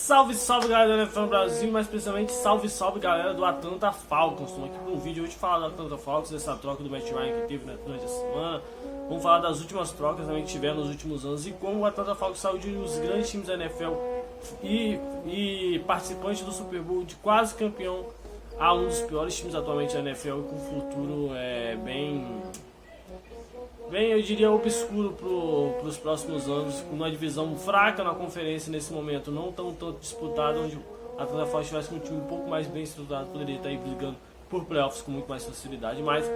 Salve, salve galera do NFL Brasil, mas principalmente salve, salve galera do Atlanta Falcons. Estamos aqui para um vídeo hoje falar do Atlanta Falcons, dessa troca do Matt Ryan que teve durante a semana. Vamos falar das últimas trocas também que tiveram nos últimos anos e como o Atlanta Falcons saiu de um dos grandes times da NFL e participante do Super Bowl, de quase campeão, a um dos piores times atualmente da NFL e com um futuro bem, eu diria, obscuro para os próximos anos, com uma divisão fraca na conferência nesse momento, não tão disputada, onde a Atlanta Falcons tivesse um time um pouco mais bem estruturado, poderia estar aí brigando por playoffs com muito mais facilidade, mas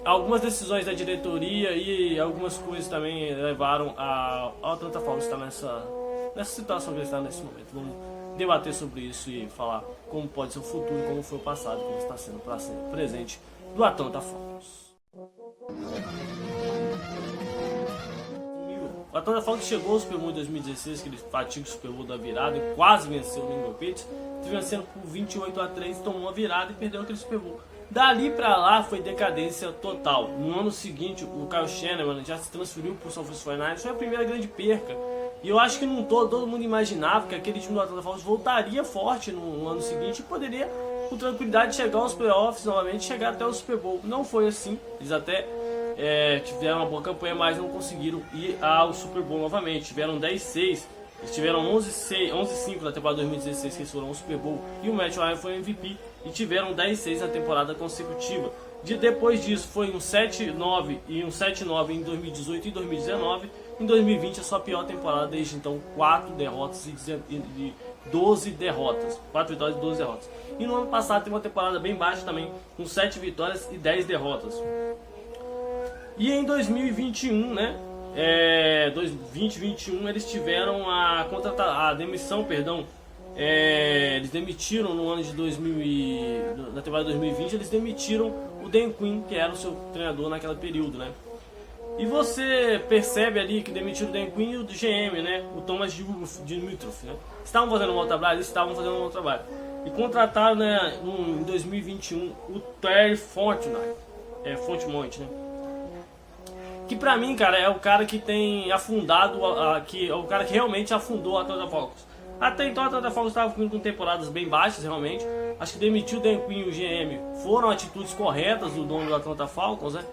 algumas decisões da diretoria e algumas coisas também levaram a Atlanta Falcons estar nessa situação que ele está nesse momento. Vamos debater sobre isso e falar como pode ser o futuro, como foi o passado, como está sendo o presente do Atlanta Falcons. O Atlanta Falcons chegou ao Super Bowl em 2016, aquele fatídico Super Bowl da virada, e quase venceu o New England Patriots, vencendo por 28-3, tomou uma virada e perdeu aquele Super Bowl. Dali pra lá foi decadência total. No ano seguinte, o Kyle Shanahan já se transferiu para o San Francisco 49ers, foi a primeira grande perca. E eu acho que não todo mundo imaginava que aquele time do Atlanta Falcons voltaria forte no ano seguinte e poderia, com tranquilidade, chegar aos playoffs novamente, chegar até o Super Bowl. Não foi assim, eles até tiveram uma boa campanha, mas não conseguiram ir ao Super Bowl novamente. Tiveram 10-6, eles tiveram 11-5 na temporada 2016, que eles foram ao Super Bowl, e o Matt Ryan foi MVP, e tiveram 10-6 na temporada consecutiva. Depois disso foi um 7-9 e um 7-9 em 2018 e 2019. Em 2020 a sua pior temporada desde então, 4 derrotas e 12 derrotas, 4 vitórias e 12 derrotas. E no ano passado teve uma temporada bem baixa também, com 7 vitórias e 10 derrotas. E em 2021, né, 2021 eles tiveram a demissão, eles demitiram no ano de na temporada de 2020, eles demitiram o Dan Quinn, que era o seu treinador naquele período, né. E você percebe ali que demitiram o Dan Quinn e o GM, né, o Thomas Dimitroff, né. Estavam fazendo um bom trabalho, eles estavam fazendo um bom trabalho. E contrataram, né, em 2021 o Terry Fontenot, né. Que pra mim, cara, é o cara que tem afundado, é o cara que realmente afundou a Atlanta Falcons. Até então a Atlanta Falcons estava com temporadas bem baixas, realmente. Acho que demitir o Dan Quinn e o GM foram atitudes corretas do dono do Atlanta Falcons, né?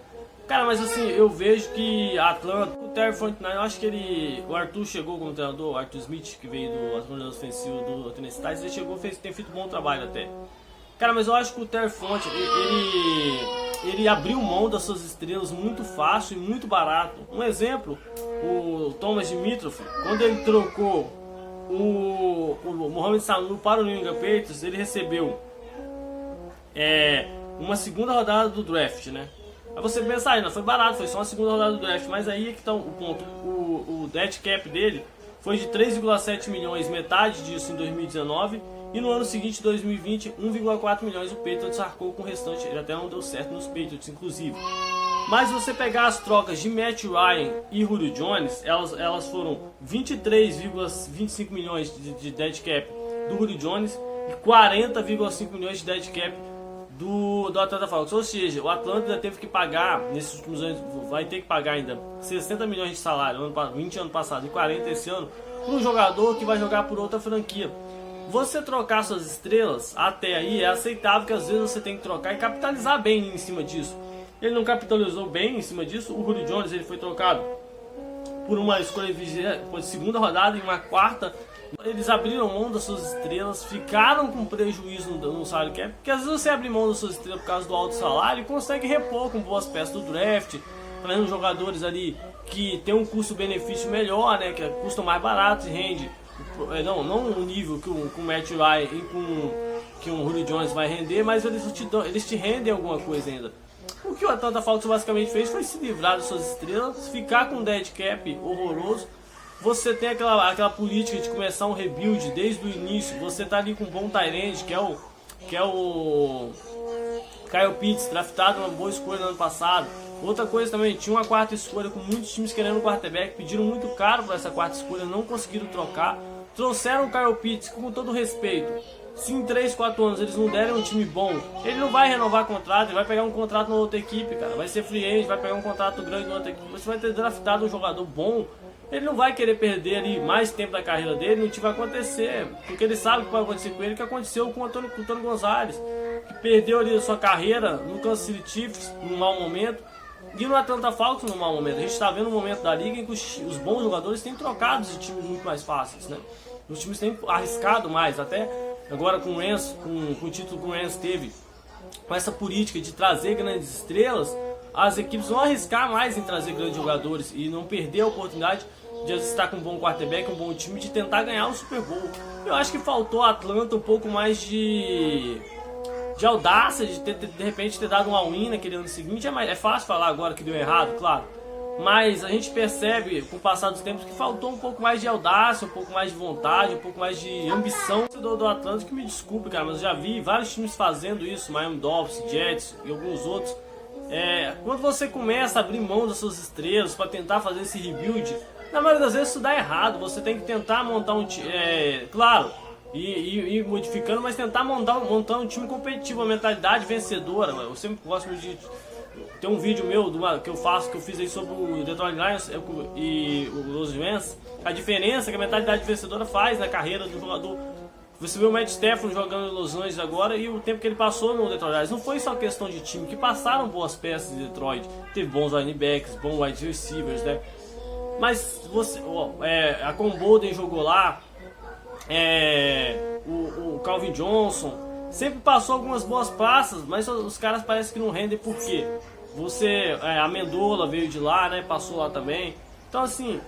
Cara, mas assim, eu vejo que a Atlanta, o Terry Fontenot, eu acho que o Arthur chegou como treinador, o Arthur Smith, que veio do coordenador ofensivo do Tennessee Titans, ele chegou, tem feito um bom trabalho até. Cara, mas eu acho que o Terry Fontenot, ele abriu mão das suas estrelas muito fácil e muito barato. Um exemplo, o Thomas Dimitroff, quando ele trocou o Mohamed Sanu para o New England Patriots, ele recebeu uma segunda rodada do draft, né? Aí você pensa, não foi barato, foi só uma segunda rodada do draft, mas aí é que está o ponto. O dead cap dele foi de 3,7 milhões, metade disso em 2019, e no ano seguinte, 2020, 1,4 milhões. O Patriots arcou com o restante, ele até não deu certo nos Patriots, inclusive. Mas se você pegar as trocas de Matt Ryan e Julio Jones, elas foram 23,25 milhões de dead cap do Julio Jones e 40,5 milhões de dead cap do Atlanta Falcons. Ou seja, o Atlanta ainda teve que pagar, nesses últimos anos, vai ter que pagar ainda 60 milhões de salário, 20 ano passado e 40 esse ano, para um jogador que vai jogar por outra franquia. Você trocar suas estrelas até aí é aceitável, que às vezes você tem que trocar e capitalizar bem em cima disso. Ele não capitalizou bem em cima disso. O Julio Jones, ele foi trocado por uma escolha de segunda rodada e uma quarta. Eles abriram mão das suas estrelas, ficaram com prejuízo no salário cap, porque às vezes você abre mão das suas estrelas por causa do alto salário e consegue repor com boas peças do draft, trazendo jogadores ali que tem um custo-benefício melhor, né, que custam mais barato e rende. Não o nível que o Matt Ryan e que o Julio Jones vai render, mas eles te rendem alguma coisa ainda. O que o Atlanta Falcons basicamente fez foi se livrar das suas estrelas, ficar com um dead cap horroroso. Você tem aquela política de começar um rebuild desde o início. Você tá ali com um bom tight end, que é o Kyle Pitts, draftado uma boa escolha no ano passado. Outra coisa também, tinha uma quarta escolha com muitos times querendo um quarterback, pediram muito caro para essa quarta escolha, não conseguiram trocar. Trouxeram o Kyle Pitts, com todo respeito. Se em 3, 4 anos eles não derem um time bom, ele não vai renovar contrato, ele vai pegar um contrato na outra equipe, cara. Vai ser free agent, vai pegar um contrato grande na outra equipe. Você vai ter draftado um jogador bom ele não vai querer perder ali mais tempo da carreira dele, não vai acontecer, porque ele sabe o que pode acontecer com ele, o que aconteceu com o Antônio Gonzalez, que perdeu ali a sua carreira no Kansas City Chiefs, num mau momento, e no Atlanta Falcons num mau momento. A gente está vendo um momento da liga em que os bons jogadores têm trocado de times muito mais fáceis, né? Os times têm arriscado mais, até agora com o título que o Rams teve, com essa política de trazer grandes estrelas, as equipes vão arriscar mais em trazer grandes jogadores e não perder a oportunidade de estar com um bom quarterback, um bom time, de tentar ganhar o Super Bowl. Eu acho que faltou a Atlanta um pouco mais de audácia, de repente ter dado um all-in naquele ano seguinte. É fácil falar agora que deu errado, claro, mas a gente percebe com o passar dos tempos que faltou um pouco mais de audácia, um pouco mais de vontade, um pouco mais de ambição do Atlanta, que me desculpe, cara, mas eu já vi vários times fazendo isso, Miami Dolphins, Jets e alguns outros. Quando você começa a abrir mão das suas estrelas para tentar fazer esse rebuild, na maioria das vezes isso dá errado. Você tem que tentar montar um time, claro, e modificando, mas tentar montar um time competitivo, uma mentalidade vencedora. Eu sempre gosto de... Tem um vídeo meu que eu fiz aí sobre o Detroit Lions e os Rams, a diferença que a mentalidade vencedora faz na carreira do jogador. Você vê o Matt Stafford jogando em Los Angeles agora e o tempo que ele passou no Detroit Lions. Não foi só questão de time, que passaram boas peças de Detroit. Teve bons linebackers, bons wide receivers, né? Mas a Con Bolden jogou lá, o Calvin Johnson sempre passou algumas boas passas, mas os caras parecem que não rendem. Por quê? A Amendola veio de lá, né? Passou lá também. Então assim,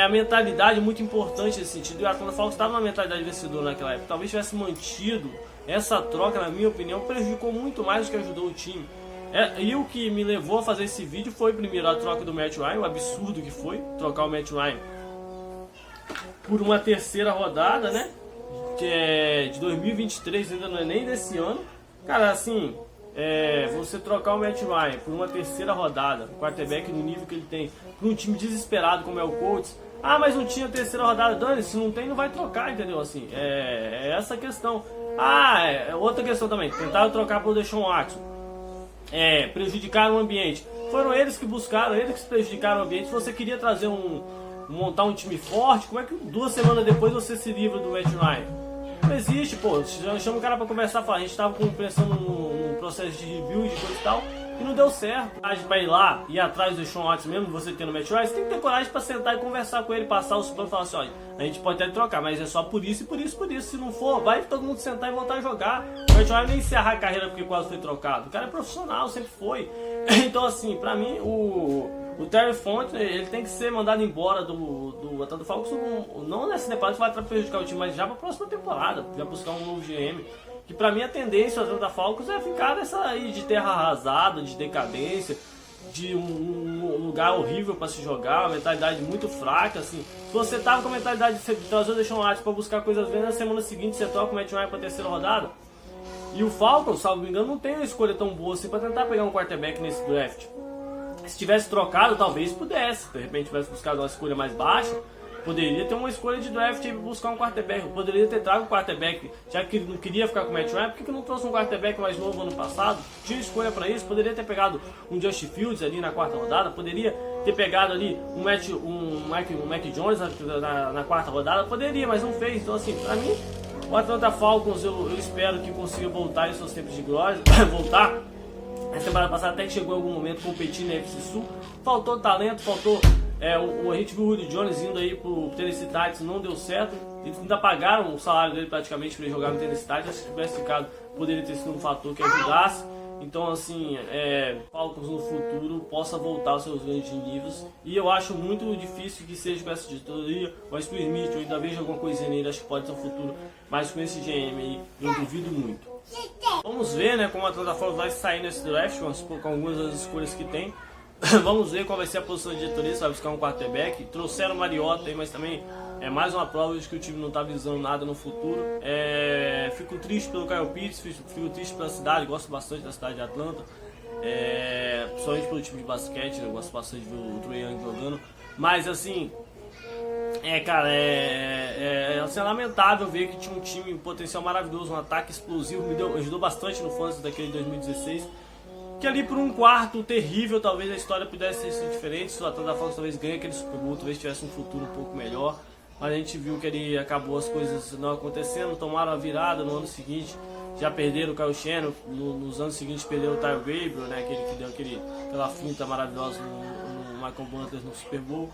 a mentalidade é muito importante nesse sentido. E o Atlanta Falcons estava na mentalidade vencedora naquela época. Talvez tivesse mantido essa troca, na minha opinião, prejudicou muito mais do que ajudou o time. E o que me levou a fazer esse vídeo foi primeiro a troca do Matt Ryan, o absurdo que foi trocar o Matt Ryan por uma terceira rodada, né? Que é de 2023, ainda não é nem desse ano. Cara, assim, você trocar o Matt Ryan por uma terceira rodada, o quarterback no nível que ele tem, para um time desesperado como é o Colts. Ah, mas não tinha terceira rodada, Dani, se não tem, não vai trocar, entendeu? Assim, essa a questão. Outra questão também, tentaram trocar pelo Deshaun Watson. Prejudicaram o ambiente. Foram eles que buscaram, eles que prejudicaram o ambiente. Se você queria montar um time forte, como é que 2 semanas depois você se livra do Matt Ryan? Não existe, pô. Chama o cara pra conversar, fala, a gente tava pensando num processo de rebuild e coisa e tal, e não deu certo. Pra ir lá, ir atrás do Deshaun Watson mesmo, você tendo o Matt Ryan, você tem que ter coragem pra sentar e conversar com ele, passar os planos e falar assim, olha, a gente pode até trocar, mas é só por isso e por isso, por isso. Se não for, vai todo mundo sentar e voltar a jogar. O Matt Ryan nem encerrar a carreira porque quase foi trocado. O cara é profissional, sempre foi. Então assim, pra mim, o Terry Fonte, ele tem que ser mandado embora do Atlanta Falcons, não nessa temporada que vai prejudicar o time, mas já pra próxima temporada, já buscar um novo GM. Que pra mim a tendência do Atlanta Falcons é ficar nessa aí de terra arrasada, de decadência, de um lugar horrível pra se jogar, uma mentalidade muito fraca, assim. Se você tava com a mentalidade de trazer o Deshaun Watson pra buscar coisas bem, na semana seguinte você troca o Matt Ryan pra terceira rodada. E o Falcons, salvo me engano, não tem uma escolha tão boa assim pra tentar pegar um quarterback nesse draft. Se tivesse trocado, talvez pudesse. De repente tivesse buscado uma escolha mais baixa, poderia ter uma escolha de draft e buscar um quarterback. Poderia ter trago um quarterback, já que ele não queria ficar com o Matt Ryan. Por que não trouxe um quarterback mais novo ano passado? Tinha escolha para isso. Poderia ter pegado um Justin Fields ali na 4ª rodada. Poderia ter pegado ali um Mac Jones na 4ª rodada. Poderia, mas não fez. Então assim, para mim, o Atlanta Falcons, eu espero que consiga voltar em seus tempos de glória. Voltar. A semana passada até que chegou em algum momento competindo na FC Sul. Faltou talento, faltou... a gente viu o Rudy Jones indo aí pro Tennessee Titans, não deu certo. Eles ainda pagaram o salário dele praticamente para ele jogar no Tennessee Titans. Se tivesse ficado, poderia ter sido um fator que ajudasse. Então assim, Falcons no futuro possa voltar aos seus grandes níveis. E eu acho muito difícil que seja com essa diretoria. O Steve Smith, eu ainda vejo alguma coisinha nele, acho que pode ser um futuro. Mas com esse GM aí, eu duvido muito. Vamos ver, né, como a Atlanta Falcons vai sair nesse draft, com algumas das escolhas que tem. Vamos ver qual vai ser a posição de diretoria, se vai buscar um quarterback. Trouxeram o Mariota aí, mas também é mais uma prova de que o time não está visando nada no futuro. Fico triste pelo Kyle Pitts, fico triste pela cidade, gosto bastante da cidade de Atlanta. Principalmente pelo time de basquete, né, eu gosto bastante de ver o Trae Young jogando. Mas assim, cara, assim, é lamentável ver que tinha um time, um potencial maravilhoso, um ataque explosivo, ajudou bastante no fantasy daquele 2016. que ali por um quarto terrível, talvez a história pudesse ter sido diferente, se o Atlanta Falcons talvez ganhe aquele Super Bowl, talvez tivesse um futuro um pouco melhor, mas a gente viu que ele acabou as coisas não acontecendo, tomaram a virada no ano seguinte, já perderam o Kyle Shanahan, nos anos seguintes perderam o Tyler Gabriel, né, aquele que deu aquela finta maravilhosa no Michael Butler no Super Bowl.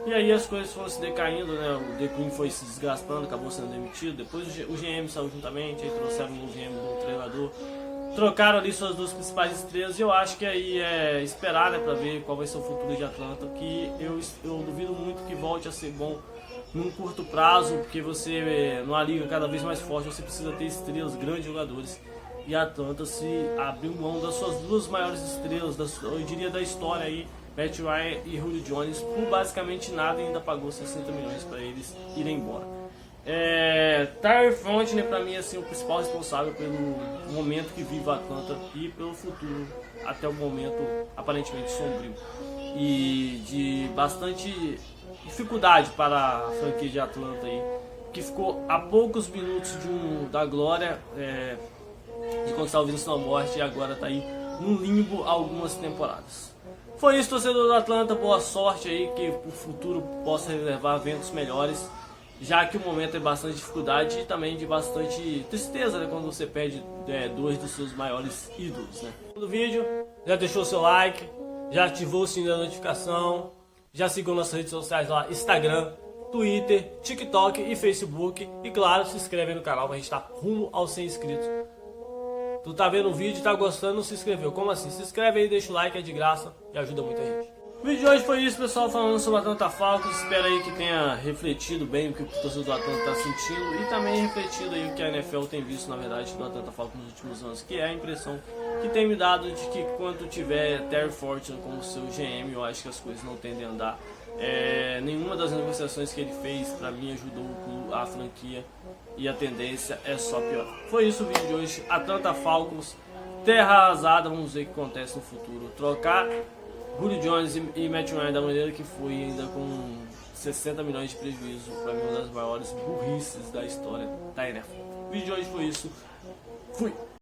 E aí as coisas foram se decaindo, né? O The Queen foi se desgastando, acabou sendo demitido. Depois o GM saiu juntamente, aí trouxeram um GM do treinador. Trocaram ali suas duas principais estrelas e eu acho que aí é esperar, né, pra ver qual vai ser o futuro de Atlanta, que eu duvido muito que volte a ser bom num curto prazo, porque você, numa liga cada vez mais forte, você precisa ter estrelas, grandes jogadores. E a Atlanta se abriu mão das suas duas maiores estrelas, eu diria da história aí, Matt Ryan e Julio Jones, por basicamente nada, e ainda pagou 60 milhões para eles irem embora. Tyler Fontenot, para mim, é assim, o principal responsável pelo momento que vive a Atlanta e pelo futuro, até o momento aparentemente sombrio e de bastante dificuldade para a franquia de Atlanta aí, que ficou a poucos minutos da glória, de conquistar o Vince da Morte, e agora está aí no limbo há algumas temporadas. Foi isso, torcedor do Atlanta, boa sorte aí, que o futuro possa reservar ventos melhores, já que o momento é bastante dificuldade e também de bastante tristeza, né, quando você perde dois dos seus maiores ídolos, né. No vídeo, já deixou seu like, já ativou o sininho da notificação, já seguiu nossas redes sociais lá, Instagram, Twitter, TikTok e Facebook, e claro, se inscreve aí no canal, a gente tá rumo aos 100 inscritos. Tu tá vendo o vídeo, tá gostando, não se inscreveu. Como assim? Se inscreve aí, deixa o like, é de graça e ajuda muita gente. O vídeo de hoje foi isso, pessoal, falando sobre o Atlanta Falcons. Espero aí que tenha refletido bem o que o torcedor do Atlanta tá sentindo e também refletido aí o que a NFL tem visto, na verdade, do Atlanta Falcons nos últimos anos, que é a impressão que tem me dado de que quando tiver Terry Fontenot como seu GM, eu acho que as coisas não tendem a andar. Nenhuma das negociações que ele fez, pra mim, ajudou a franquia, e a tendência é só pior. Foi isso o vídeo de hoje. Atlanta Falcons, terra arrasada, vamos ver o que acontece no futuro. Trocar Julio Jones e Matt Ryan da maneira que foi, ainda com 60 milhões de prejuízo, pra mim uma das maiores burrices da história da NFL. O vídeo de hoje foi isso. Fui!